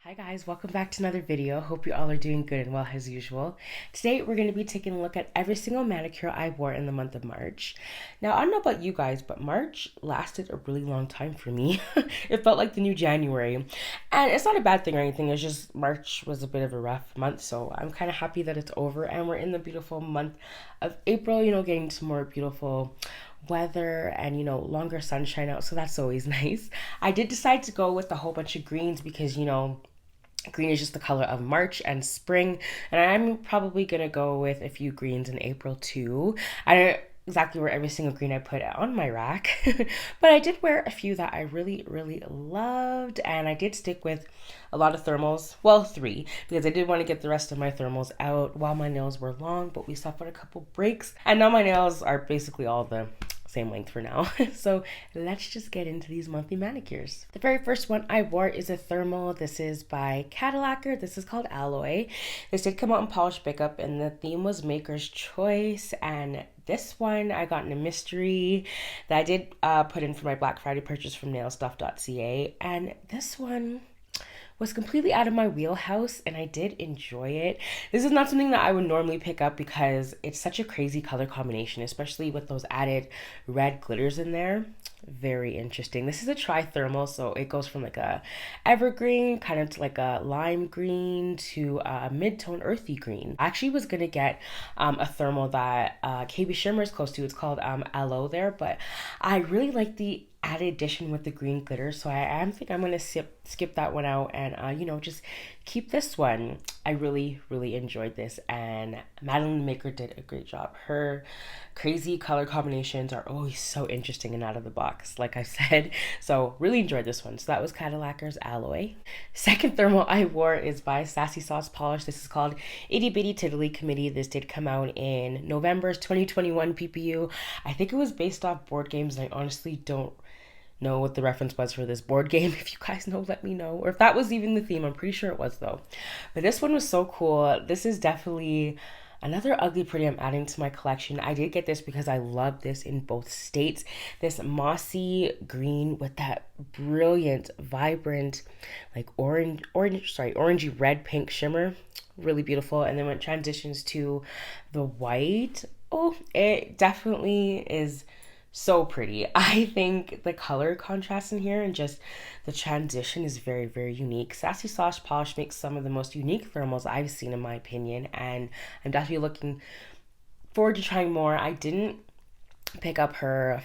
Hi guys, welcome back to another video. Hope you all are doing good and well as usual. Today we're going to be taking a look at every single manicure I wore in the month of March. Now I don't know about you guys, but March lasted a really long time for me. It felt like the new January. And it's not a bad thing or anything, it's just March was a bit of a rough month, so I'm kind of happy that it's over and we're in the beautiful month of April, getting some more beautiful weather and longer sunshine out, so that's always nice. I did decide to go with a whole bunch of greens because green is just the color of March and spring, and I'm probably gonna go with a few greens in April too. I don't exactly wear every single green I put on my rack, but I did wear a few that I really loved, and I did stick with a lot of thermals. Well, three, because I did want to get the rest of my thermals out while my nails were long, but we suffered a couple breaks, and now my nails are basically all the same length for now. So let's just get into these monthly manicures. The very first one I wore is a thermal. This is by Cadillacquer. This is called Aloy. This did come out in polished pickup and the theme was Maker's Choice, and this one I got in a mystery that I did put in for my Black Friday purchase from nailstuff.ca, and this one was completely out of my wheelhouse and I did enjoy it. This is not something that I would normally pick up because it's such a crazy color combination, especially with those added red glitters in there. Very interesting. This is a tri-thermal, so it goes from like a evergreen kind of to like a lime green to a mid-tone earthy green. I actually was gonna get a thermal that KB Shimmer is close to. It's called Aloy there, but I really like the added addition with the green glitter, so I think I'm gonna skip that one out and just keep this one. I really enjoyed this, and Madeline the Maker did a great job. Her crazy color combinations are always so interesting and out of the box, like I said, so really enjoyed this one. So that was Cadillacquer's Alloy. Second thermal I wore is by Sassy Sauce Polish. This is called Itty Bitty Tiddledy Committee. This did come out in November's 2021 PPU. I think it was based off board games, and I honestly don't know what the reference was for this board game. If you guys know, let me know, or if that was even the theme. I'm pretty sure it was though. But this one was so cool. This is definitely another ugly pretty I'm adding to my collection. I did get this because I love this in both states. This mossy green with that brilliant vibrant like orangey red pink shimmer, really beautiful. And then when it transitions to the white, oh, it definitely is so pretty. I think the color contrast in here and just the transition is very unique. Sassy Sauce Polish makes some of the most unique thermals I've seen in my opinion, and I'm definitely looking forward to trying more. I didn't pick up her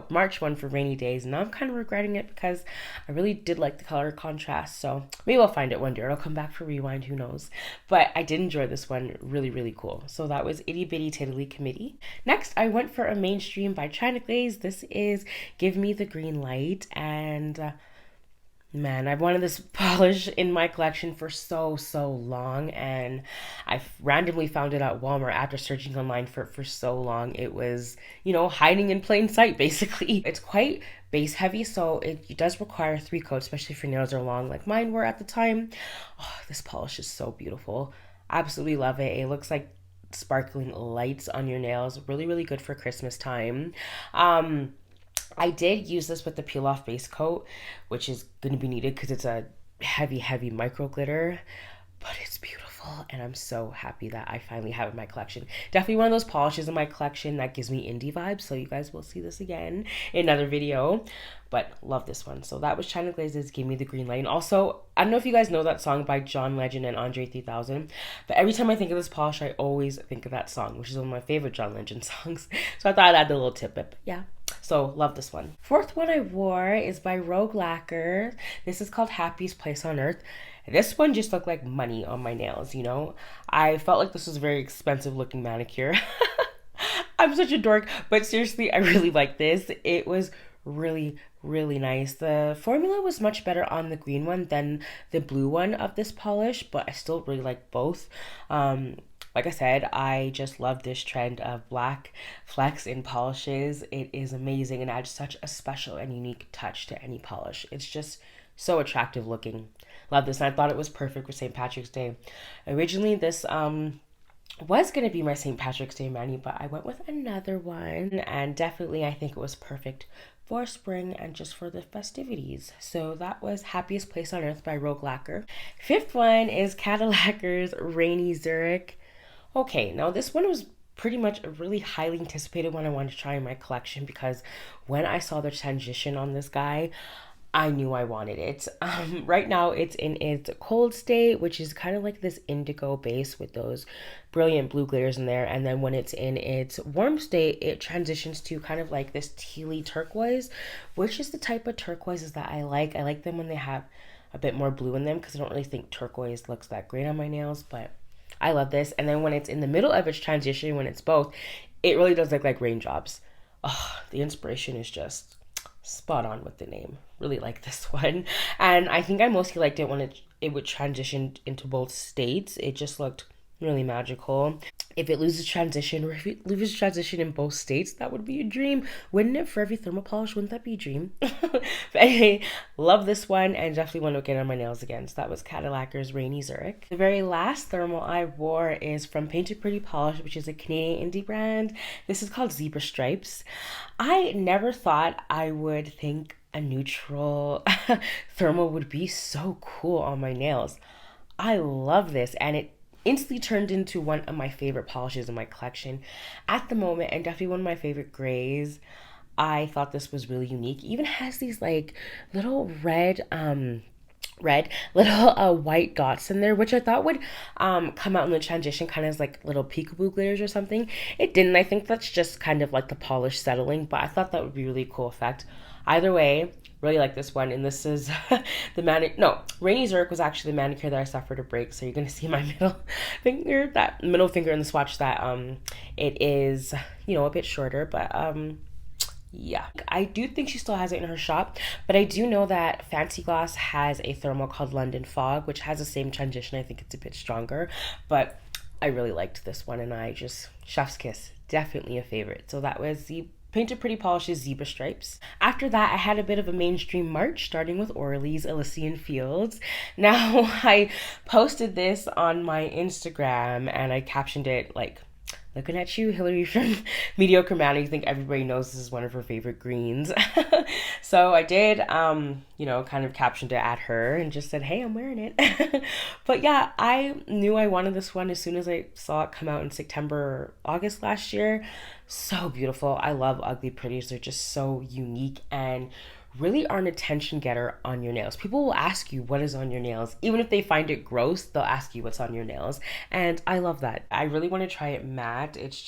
March one for rainy days, and now I'm kind of regretting it because I really did like the color contrast, so maybe I'll find it one day or I'll come back for rewind, who knows. But I did enjoy this one, really cool. So that was Itty Bitty Tiddly Committee. Next I went for a mainstream by Glaze. This is Give Me the Green Light, and man, I've wanted this polish in my collection for so long, and I randomly found it at Walmart after searching online for so long. It was, hiding in plain sight, basically. It's quite base heavy, so it does require 3 coats, especially if your nails are long like mine were at the time. Oh, this polish is so beautiful. Absolutely love it. It looks like sparkling lights on your nails. Really good for Christmas time. I did use this with the peel off base coat, which is going to be needed because it's a heavy micro glitter, but it's beautiful and I'm so happy that I finally have it in my collection. Definitely one of those polishes in my collection that gives me indie vibes, so you guys will see this again in another video, but love this one. So that was China Glaze's Give Me the Green Light. And also, I don't know if you guys know that song by John Legend and Andre 3000, but every time I think of this polish I always think of that song, which is one of my favorite John Legend songs. So I thought I'd add a little tidbit, but yeah. So love this one. Fourth one I wore is by Rouge Lacquer. This is called Happiest Place on Earth. This one just looked like money on my nails, I felt like this was a very expensive looking manicure. I'm such a dork, but seriously, I really like this. It was really nice. The formula was much better on the green one than the blue one of this polish, but I still really like both. Like I said, I just love this trend of black flecks in polishes. It is amazing and adds such a special and unique touch to any polish. It's just so attractive looking. Love this, and I thought it was perfect for St. Patrick's Day. Originally, this was going to be my St. Patrick's Day mani, but I went with another one, and definitely I think it was perfect for spring and just for the festivities. So that was Happiest Place on Earth by Lacquer. Fifth one is Cadillacquer's Rainy Zurich. Okay, now this one was pretty much a really highly anticipated one I wanted to try in my collection because when I saw the transition on this guy, I knew I wanted it. Right now, it's in its cold state, which is kind of like this indigo base with those brilliant blue glitters in there. And then when it's in its warm state, it transitions to kind of like this tealy turquoise, which is the type of turquoises that I like. I like them when they have a bit more blue in them because I don't really think turquoise looks that great on my nails, but I love this. And then when it's in the middle of its transition, when it's both, it really does look like raindrops. Oh, the inspiration is just spot on with the name. Really like this one. And I think I mostly liked it when it would transition into both states. It just looked really magical. If it loses transition, or if it loses transition in both states, that would be a dream. Wouldn't it? For every thermal polish, wouldn't that be a dream? But anyway, love this one and definitely want to get on my nails again. So that was Cadillacquer's Rainy Zurich. The very last thermal I wore is from Painted Pretty Polish, which is a Canadian indie brand. This is called Zebra Stripes. I never thought I would think a neutral thermal would be so cool on my nails. I love this, and it instantly turned into one of my favorite polishes in my collection at the moment, and definitely one of my favorite grays. I thought this was really unique. It even has these like little red little white dots in there, which I thought would come out in the transition kind of as like little peekaboo glitters or something. It didn't. I think that's just kind of like the polish settling, but I thought that would be a really cool effect. Either way, really like this one. And this is Rainy Zurich was actually the manicure that I suffered a break. So you're going to see my middle finger in the swatch that it is, a bit shorter, but yeah, I do think she still has it in her shop, but I do know that Fancy Gloss has a thermal called London Fog, which has the same transition. I think it's a bit stronger, but I really liked this one, and I just, chef's kiss, definitely a favorite. So that was the Painted Pretty Polish's Zebra Stripes. After that, I had a bit of a mainstream March, starting with Orly's Elysian Fields. Now, I posted this on my Instagram, and I captioned it like, "Looking at you, Hillary from Mediocre Man." I think everybody knows this is one of her favorite greens. So I did, kind of captioned it at her and just said, "Hey, I'm wearing it." But yeah, I knew I wanted this one as soon as I saw it come out in September or August last year. So beautiful. I love ugly pretties. They're just so unique and really are an attention getter on your nails. People will ask you what is on your nails. Even if they find it gross, they'll ask you what's on your nails. And I love that. I really want to try it matte. It's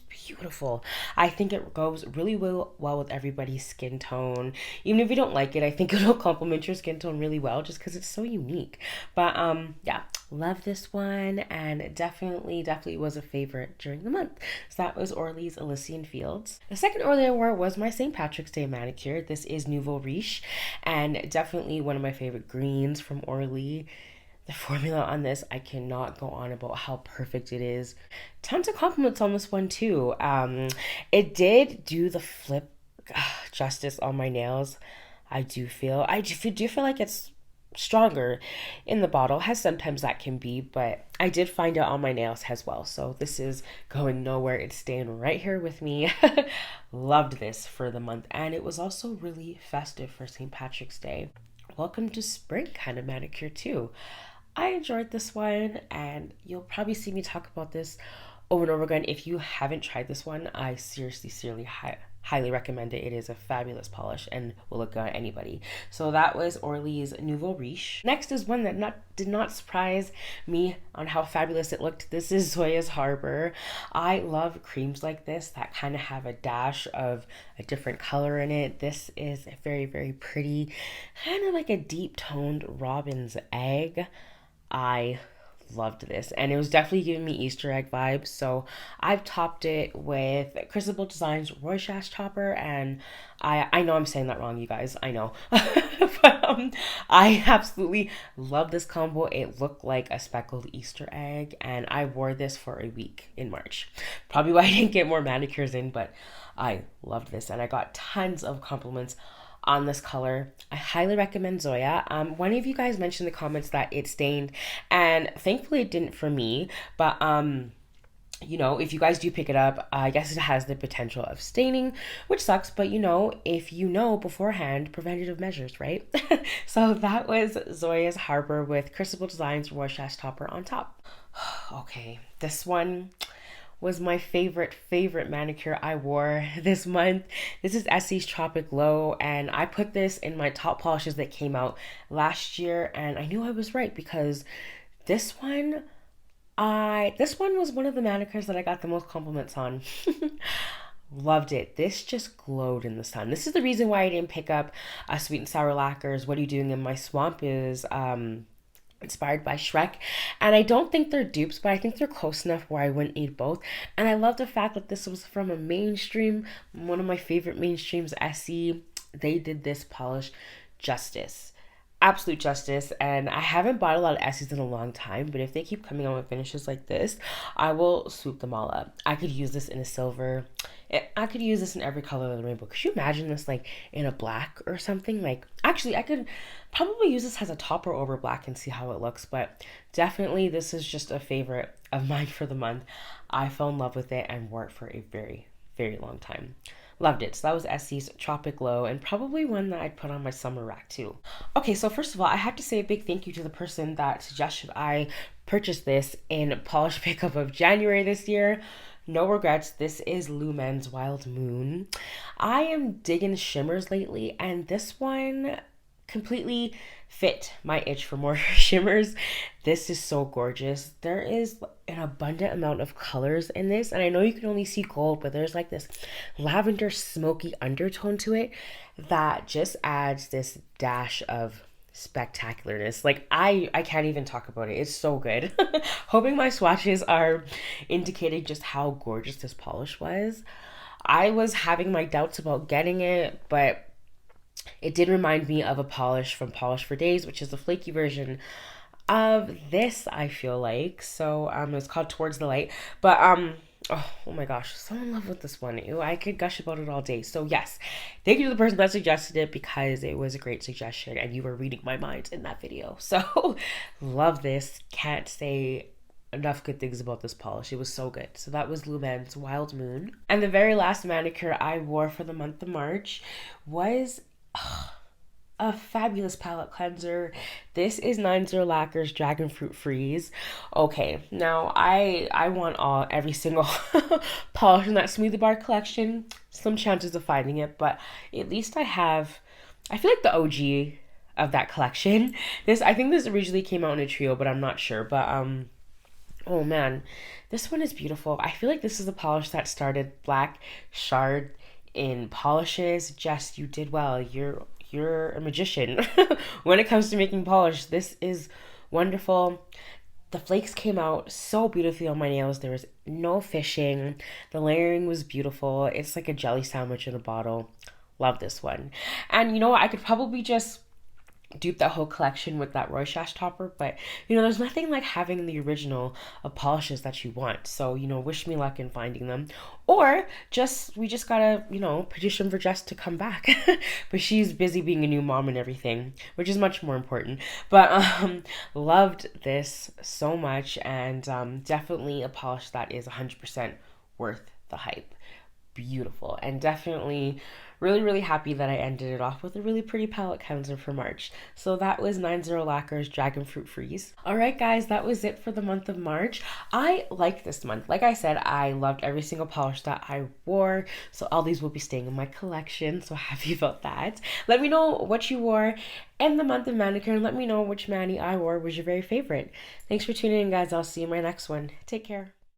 beautiful. I think it goes really well with everybody's skin tone. Even if you don't like it, I think it'll complement your skin tone really well just because it's so unique. But yeah, love this one, and definitely was a favorite during the month. So that was Orly's Elysian Fields. The second Orly I wore was my St. Patrick's Day manicure. This is Nouveau Riche, and definitely one of my favorite greens from Orly. The formula on this, I cannot go on about how perfect it is. Tons of compliments on this one too. It did do the flip justice on my nails. I do feel like it's stronger in the bottle, as sometimes that can be, but I did find it on my nails as well. So this is going nowhere. It's staying right here with me. Loved this for the month, and it was also really festive for St. Patrick's Day. Welcome to spring kind of manicure too. I enjoyed this one, and you'll probably see me talk about this over and over again. If you haven't tried this one, I seriously highly recommend it. It is a fabulous polish and will look good on anybody. So that was Orly's Nouveau Riche. Next is one that did not surprise me on how fabulous it looked. This is Zoya Harper. I love creams like this that kind of have a dash of a different color in it. This is a very, very pretty, kind of like a deep toned robin's egg. I loved this, and it was definitely giving me Easter egg vibes. So I've topped it with Crystal Designs Rorschach Topper, and I know I'm saying that wrong, you guys, I know. But I absolutely love this combo. It looked like a speckled Easter egg, and I wore this for a week in March. Probably why I didn't get more manicures in, but I loved this, and I got tons of compliments on this color. I highly recommend Zoya. One of you guys mentioned in the comments that it stained, and thankfully it didn't for me, but You know, if you guys do pick it up, I guess it has the potential of staining, which sucks, but you know, if you know beforehand, preventative measures, right? So that was Zoya Harper with Crucible Designs Rorschach Topper on top. Okay, this one was my favorite manicure I wore this month. This is Essie's Tropic Low, and I put this in my top polishes that came out last year, and I knew I was right because this one this one was one of the manicures that I got the most compliments on. Loved it. This just glowed in the sun. This is the reason why I didn't pick up Sweet and Sour Lacquers. What Are You Doing in My Swamp is inspired by Shrek. And I don't think they're dupes, but I think they're close enough where I wouldn't need both. And I love the fact that this was from a mainstream, one of my favorite mainstreams, Essie. They did this polish justice. Absolute justice. And I haven't bought a lot of Essies in a long time, but if they keep coming out with finishes like this, I will swoop them all up. I could use this in a silver. I could use this in every color of the rainbow. Could you imagine this like in a black or something? Like, actually, I could probably use this as a topper over black and see how it looks, but definitely this is just a favorite of mine for the month. I fell in love with it and wore it for a very long time. Loved it. So that was Essie's Tropic Low, and probably one that I'd put on my summer rack too. Okay, so first of all, I have to say a big thank you to the person that suggested I purchase this in Polish Pickup of January this year. No regrets. This is Lumen's Wild Moon. I am digging shimmers lately, and this one completely fit my itch for more shimmers. This is so gorgeous. There is an abundant amount of colors in this, and I know you can only see gold, but there's like this lavender smoky undertone to it that just adds this dash of spectacularness. Like, I can't even talk about it. It's so good. Hoping my swatches are indicating just how gorgeous this polish was. I was having my doubts about getting it, but it did remind me of a polish from Polish for Days, which is the flaky version of this, I feel like. So it's called Towards the Light. But oh my gosh, so in love with this one. Ew, I could gush about it all day. So yes, thank you to the person that suggested it, because it was a great suggestion and you were reading my mind in that video. So love this. Can't say enough good things about this polish. It was so good. So that was Lumen's Wild Moon. And the very last manicure I wore for the month of March was a fabulous palette cleanser. This is 90 Lacquer's Dragonfruit Freeze. Okay, now I want every single polish in that Smoothie Bar collection. Slim chances of finding it, but at least I feel like the OG of that collection. I think this originally came out in a trio, but I'm not sure. But oh man, this one is beautiful. I feel like this is the polish that started Black Shard in polishes. Jess, you did well. You're a magician when it comes to making polish. This is wonderful. The flakes came out so beautifully on my nails. There was no fishing. The layering was beautiful. It's like a jelly sandwich in a bottle. Love this one. And you know what? I could probably just dupe that whole collection with that Rorschach topper, but you know, there's nothing like having the original of polishes that you want. So you know, wish me luck in finding them, or we just gotta, you know, petition for Jess to come back. But she's busy being a new mom and everything, which is much more important. But loved this so much, and definitely a polish that is 100% worth the hype. Beautiful, and definitely really happy that I ended it off with a really pretty palette cleanser for March. So that was 90 Lacquer's Dragonfruit Freeze. Alright guys, that was it for the month of March. I liked this month. Like I said, I loved every single polish that I wore, so all these will be staying in my collection, so happy about that. Let me know what you wore in the month of manicure, and let me know which mani I wore was your very favorite. Thanks for tuning in guys. I'll see you in my next one. Take care.